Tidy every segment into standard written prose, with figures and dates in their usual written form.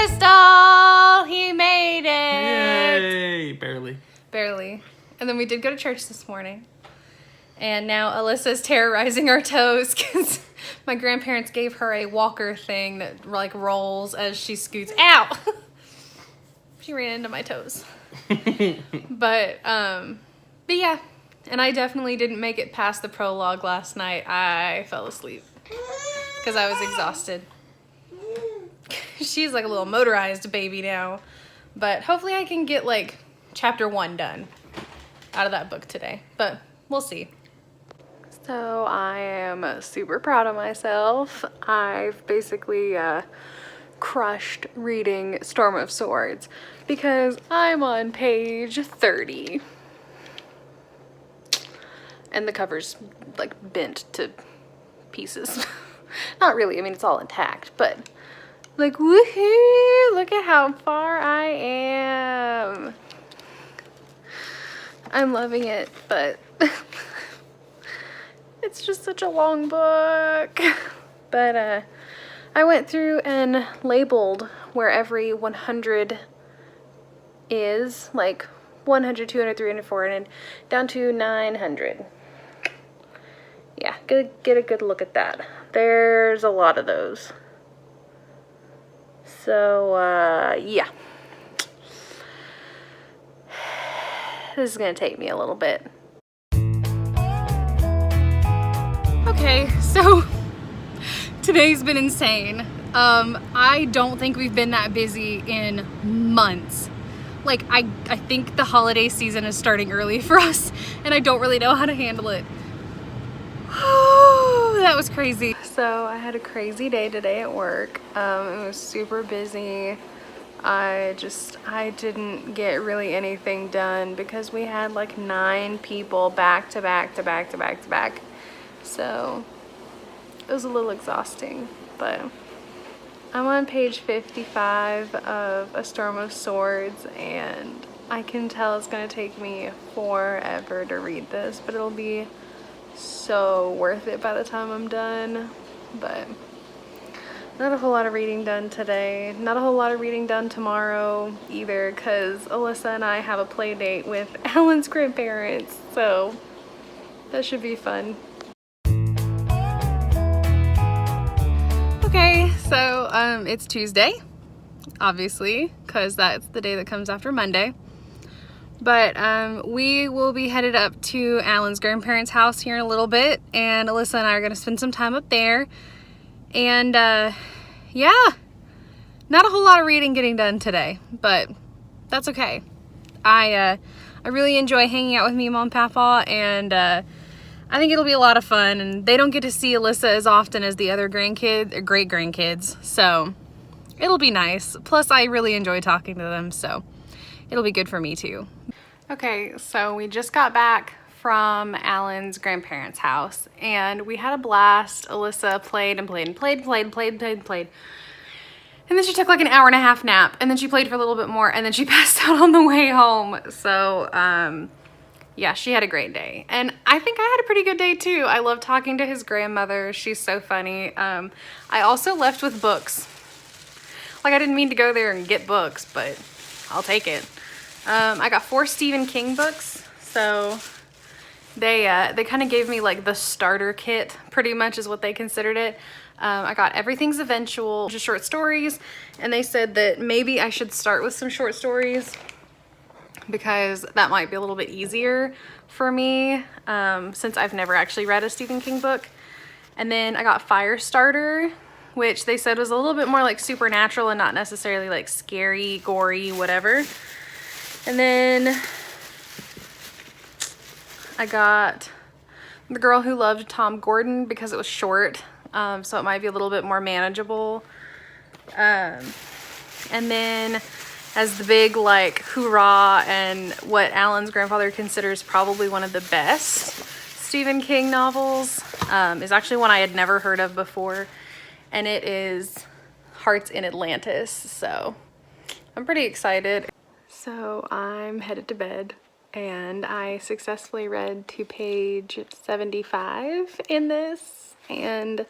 Crystal! He made it! Yay! Barely. Barely. And then we did go to church this morning. And now Alyssa's terrorizing our toes because my grandparents gave her a walker thing that like rolls as she scoots. Ow! She ran into my toes. But yeah. And I definitely didn't make it past the prologue last night. I fell asleep because I was exhausted. She's like a little motorized baby now. But hopefully I can get like chapter 1 done out of that book today. But we'll see. So I am super proud of myself. I've basically crushed reading Storm of Swords because I'm on page 30. And the cover's like bent to pieces. Not really, I mean it's all intact, but like woohoo, look at how far I am. I'm loving it, but it's just such a long book. But I went through and labeled where every 100 is, like 100, 200, 300, 400, down to 900. Yeah, get a good look at that. There's a lot of those. So, yeah. This is gonna take me a little bit. Okay, so today's been insane. I don't think we've been that busy in months. Like, I think the holiday season is starting early for us, and I don't really know how to handle it. That was crazy. So I had a crazy day today at work. It was super busy. I didn't get really anything done because we had like 9 people back to back to back to back to back. So it was a little exhausting, but I'm on page 55 of A Storm of Swords, and I can tell it's gonna take me forever to read this, but it'll be so worth it by the time I'm done. But not a whole lot of reading done today. Not a whole lot of reading done tomorrow either, because Alyssa and I have a play date with Alan's grandparents, so that should be fun. Okay, so it's Tuesday, obviously, because that's the day that comes after Monday. But we will be headed up to Alan's grandparents' house here in a little bit, and Alyssa and I are going to spend some time up there. And yeah, not a whole lot of reading getting done today, but that's okay. I really enjoy hanging out with me, Mom, Papa, and I think it'll be a lot of fun. And they don't get to see Alyssa as often as the other grandkids, or great grandkids, so it'll be nice. Plus, I really enjoy talking to them, so it'll be good for me too. Okay, so we just got back from Alan's grandparents' house, and we had a blast. Alyssa played and played and played, and then she took like an hour-and-a-half nap, and then she played for a little bit more, and then she passed out on the way home. So yeah, she had a great day, and I think I had a pretty good day too. I love talking to his grandmother. She's so funny. I also left with books. Like, I didn't mean to go there and get books, but I'll take it. I got 4 Stephen King books, so they kind of gave me like the starter kit, pretty much is what they considered it. I got Everything's Eventual, just short stories, and they said that maybe I should start with some short stories because that might be a little bit easier for me, since I've never actually read a Stephen King book. And then I got Firestarter, which they said was a little bit more like supernatural and not necessarily like scary, gory, whatever. And then I got The Girl Who Loved Tom Gordon because it was short, so it might be a little bit more manageable. And then as the big like hoorah, and what Alan's grandfather considers probably one of the best Stephen King novels, is actually one I had never heard of before, and it is Hearts in Atlantis. So I'm pretty excited. So I'm headed to bed, and I successfully read to page 75 in this, and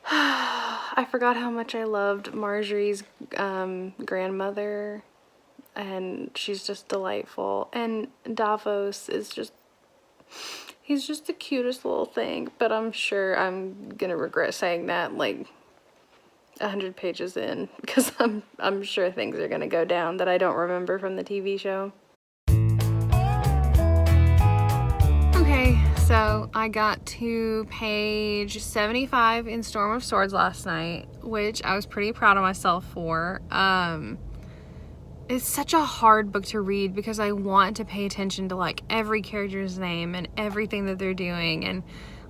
I I forgot how much I loved Marjorie's grandmother, and she's just delightful. And Davos is just, he's just the cutest little thing, but I'm sure I'm gonna regret saying that like 100 pages in, because I'm sure things are gonna go down that I don't remember from the TV show. Okay, so I got to page 75 in Storm of Swords last night, which I was pretty proud of myself for. It's such a hard book to read because I want to pay attention to like every character's name and everything that they're doing and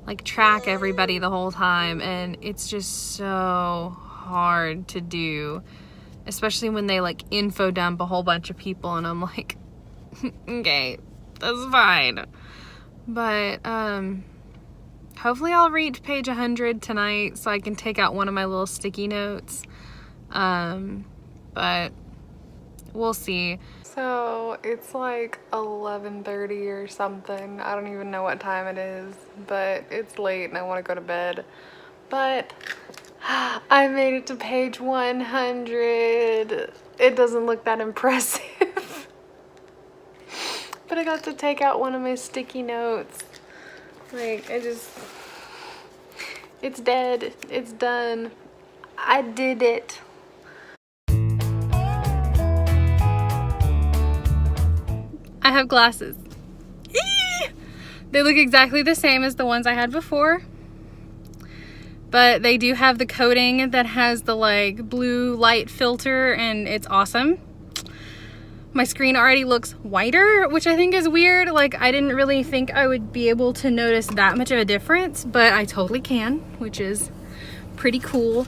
like track everybody the whole time, and it's just so hard to do, especially when they like info dump a whole bunch of people and I'm like, okay, that's fine. But hopefully I'll reach page 100 tonight so I can take out one of my little sticky notes. But we'll see. So it's like 11:30 or something. I don't even know what time it is, but it's late and I want to go to bed. But I made it to page 100. It doesn't look that impressive. But I got to take out one of my sticky notes. Like, it's dead. It's done. I did it. I have glasses. Eee! They look exactly the same as the ones I had before, but they do have the coating that has the like blue light filter, and it's awesome. My screen already looks whiter, which I think is weird. Like, I didn't really think I would be able to notice that much of a difference, but I totally can, which is pretty cool.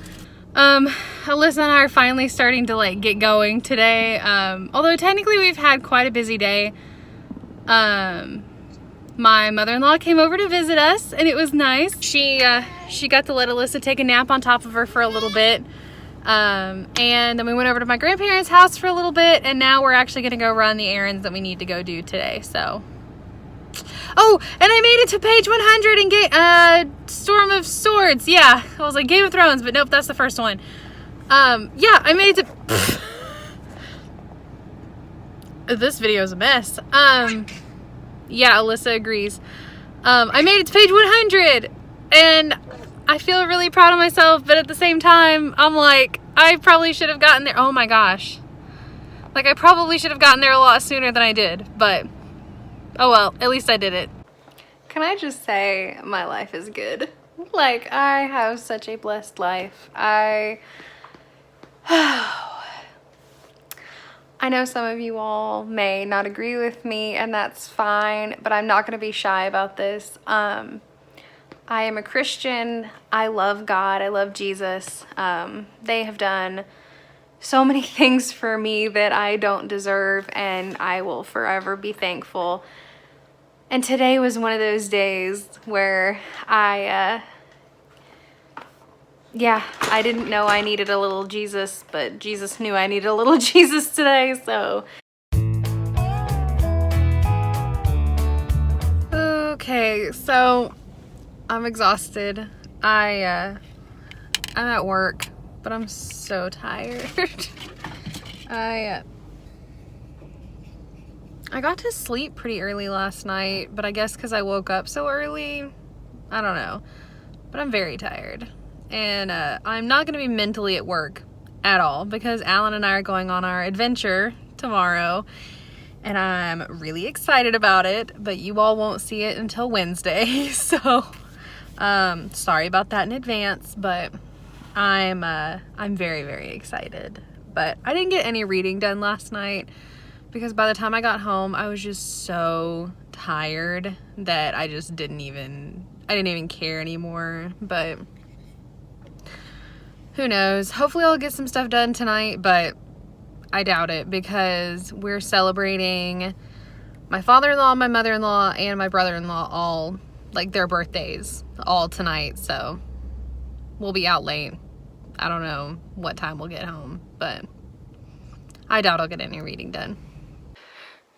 Alyssa and I are finally starting to like get going today. Although technically we've had quite a busy day. My mother-in-law came over to visit us and it was nice. She got to let Alyssa take a nap on top of her for a little bit. And then we went over to my grandparents' house for a little bit, and now we're actually gonna go run the errands that we need to go do today. So, oh, and I made it to page 100 and get Storm of Swords. Yeah, I was like Game of Thrones, but nope, that's the first one. Yeah, I made it to this video is a mess. Yeah, Alyssa agrees. I made it to page 100 and I feel really proud of myself, but at the same time, I'm like, I probably should have gotten there. Oh my gosh. Like, I probably should have gotten there a lot sooner than I did, but oh well, at least I did it. Can I just say my life is good? Like, I have such a blessed life. I know some of you all may not agree with me, and that's fine, but I'm not going to be shy about this. I am a Christian. I love God. I love Jesus. They have done so many things for me that I don't deserve, and I will forever be thankful. And today was one of those days where I didn't know I needed a little Jesus, but Jesus knew I needed a little Jesus today, so. Okay, so I'm exhausted. I'm at work, but I'm so tired. I got to sleep pretty early last night, but I guess because I woke up so early, I don't know. But I'm very tired. And I'm not going to be mentally at work at all because Alan and I are going on our adventure tomorrow. And I'm really excited about it, but you all won't see it until Wednesday. So, sorry about that in advance, but I'm very, very excited. But I didn't get any reading done last night because by the time I got home, I was just so tired that I didn't even care anymore. But who knows? Hopefully I'll get some stuff done tonight, but I doubt it because we're celebrating my father-in-law, my mother-in-law, and my brother-in-law all, like, their birthdays all tonight, so we'll be out late. I don't know what time we'll get home, but I doubt I'll get any reading done.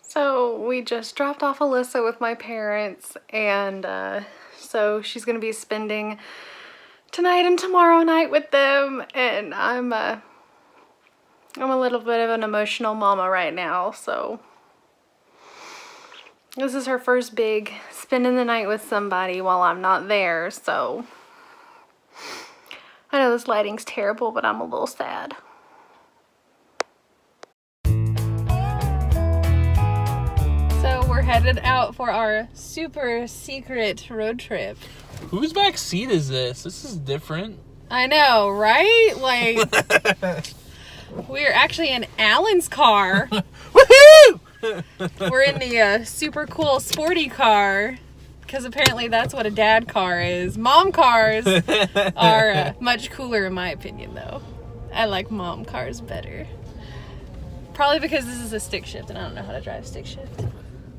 So we just dropped off Alyssa with my parents, and so she's gonna be spending tonight and tomorrow night with them, and I'm a little bit of an emotional mama right now, so this is her first big spending the night with somebody while I'm not there, so I know this lighting's terrible, but I'm a little sad. So we're headed out for our super secret road trip. Whose back seat is this? This is different. I know, right? Like, we're actually in Alan's car. Woohoo! We're in the super cool sporty car, because apparently that's what a dad car is. Mom cars are much cooler in my opinion, though. I like mom cars better. Probably because this is a stick shift and I don't know how to drive stick shift.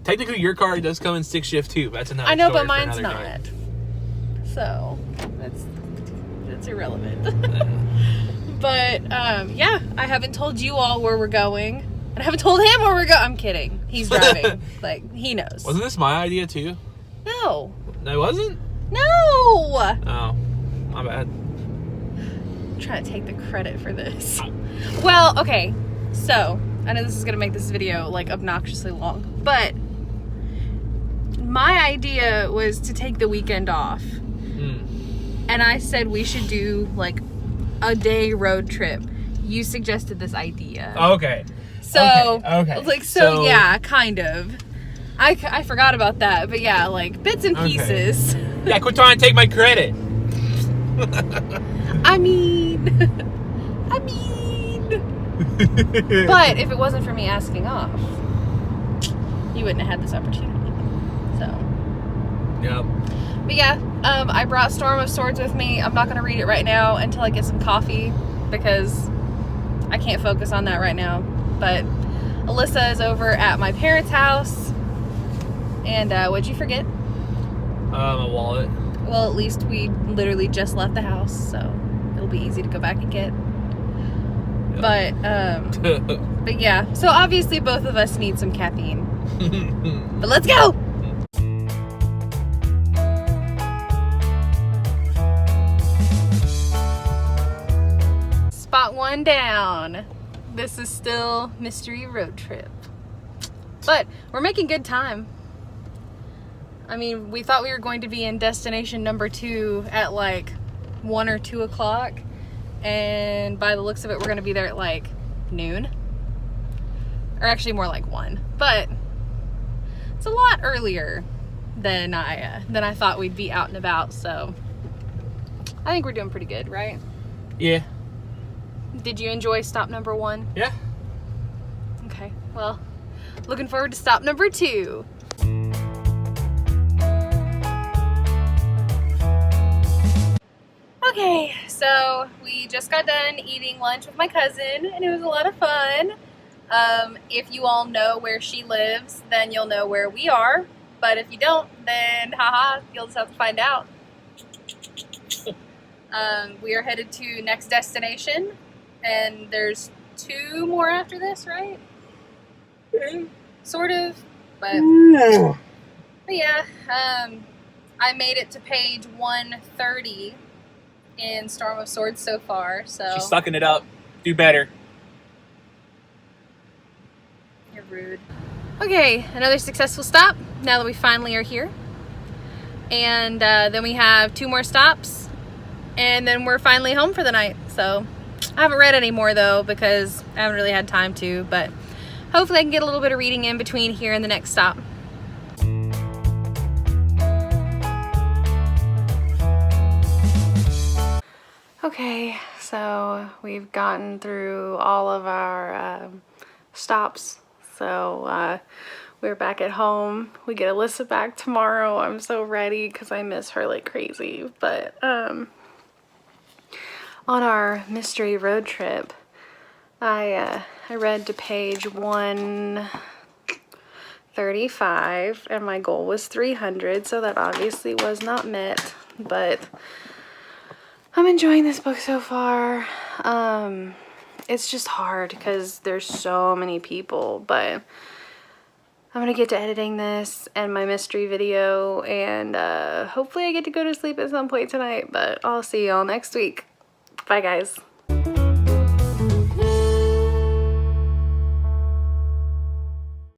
Technically, your car does come in stick shift too. But that's another I know, story but mine's for another not. day. So that's irrelevant. But yeah, I haven't told you all where we're going, and I haven't told him where we're going. I'm kidding. He's driving. Like, he knows. Wasn't this my idea too? No. No, it wasn't? No. Oh, my bad. I'm trying to take the credit for this. Well, okay. So I know this is gonna make this video like obnoxiously long, but my idea was to take the weekend off. And I said we should do like a day road trip. You suggested this idea. Okay. So, Okay. like, so yeah, kind of. I forgot about that, but yeah, like bits and pieces. Yeah, quit trying to take my credit. I mean. But if it wasn't for me asking off, you wouldn't have had this opportunity. So. Yep. But yeah, I brought Storm of Swords with me. I'm not going to read it right now until I get some coffee because I can't focus on that right now. But Alyssa is over at my parents' house. And what'd you forget? My wallet. Well, at least we literally just left the house, so it'll be easy to go back and get. Yep. But yeah, so obviously both of us need some caffeine. But let's go! Spot one down. This is still mystery road trip. But we're making good time. I mean, we thought we were going to be in destination number 2 at like 1 or 2 o'clock. And by the looks of it, we're going to be there at like noon. Or actually more like 1. But it's a lot earlier than I thought we'd be out and about. So I think we're doing pretty good, right? Yeah. Did you enjoy stop number 1? Yeah. Okay, well, looking forward to stop number 2. Okay, so we just got done eating lunch with my cousin, and it was a lot of fun. If you all know where she lives, then you'll know where we are. But if you don't, then haha, you'll just have to find out. We are headed to next destination, and there's 2 more after this, right? Sort of, but yeah, I made it to page 130 in Storm of Swords so far, so... She's sucking it up. Do better. You're rude. Okay, another successful stop, now that we finally are here. And then we have 2 more stops, and then we're finally home for the night. So, I haven't read any more though, because I haven't really had time to, but hopefully I can get a little bit of reading in between here and the next stop. Okay, so we've gotten through all of our stops, so we're back at home. We get Alyssa back tomorrow. I'm so ready because I miss her like crazy. But on our mystery road trip, I read to page 135, and my goal was 300, so that obviously was not met, but I'm enjoying this book so far. It's just hard because there's so many people, but I'm gonna get to editing this and my mystery video, and hopefully I get to go to sleep at some point tonight, but I'll see y'all next week. Bye guys.